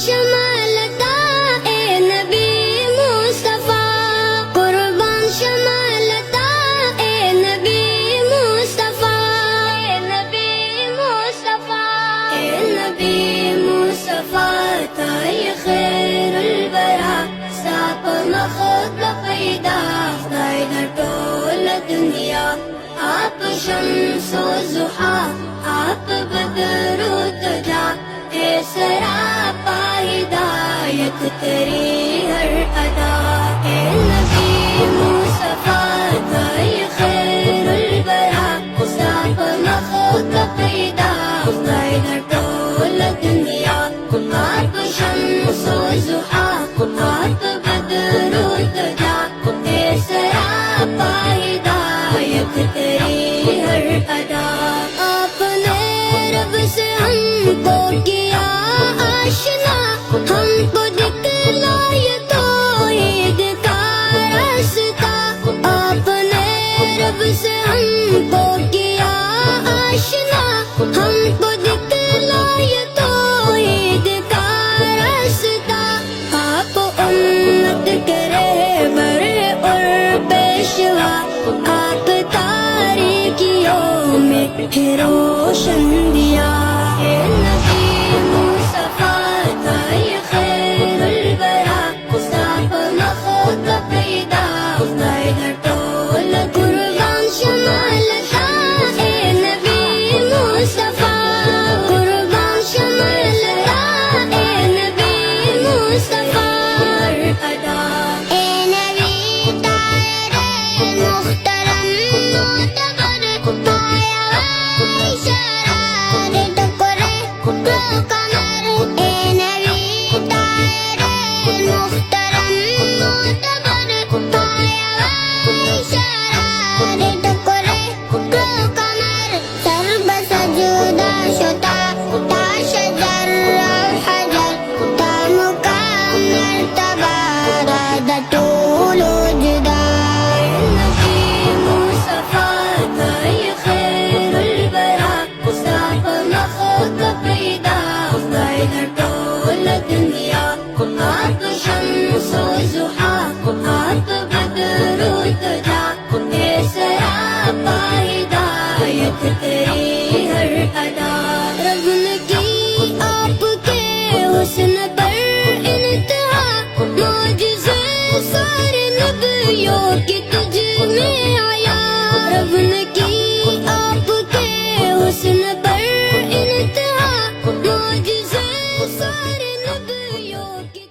شمالتا اے نبی مصطفیٰ، قربان شمالتا اے نبی مصطفیٰ، اے نبی مصطفیٰ، اے نبی مصطفیٰ تای خیر البرا ساپ مخد پیدا خدای در ټول دنیا آپ شمس و ضحا آپ بدر و دجا اے سراپا ہدایت تیری ہر ادا اے نبی مصطفیٰ تای خیر البرا ساپ مخد پیدا خدای در ټول دنیا آپ شمس و ضحا آپ بدر و دجا اے سراپا ہدایت تیری ہر ادا آپ نے رب سے ہم کو کیا آشنا ہم کو دکھلائے توحید کا راستہ آپ نے رب سے ہم کو کیا آشنا ہم کو دکھلائے توحید کا راستہ آپ امت کے رہبر اور پیشوا آپ تاریکیوں میں روشن دیا اے نبی مصطفیٰ تای خیر البرا ساپ مخد پیدا خدای در ټول قربان شمالتا اے نبی مصطفیٰ، قربان شمالتا اے نبی مصطفیٰ ادا اے نبی طاہر محترم معتبر پایا اشارہ ٹکرے کو کمر اے نبی طاہر محترم معتبر پایا اشارہ ٹکرے کو کمر سر بسجودہ شتا تا شجر الحجر تا مقام مرتبہ راد طول جدا اے نبی مصطفیٰ تای خیر البرا ساپ مخد پیدا خدای در ټول دنیا آپ شمس و ضحا آپ بدر و دجا اے سراپا ہدایت تیری ہر ادا رب نے کی آپ کے حسن پر انتہا معجزے سارے نبیوں کی تجھ میں آیا رب نے کی آپ کے حسن پر انتہا معجزے سارے نبیوں کی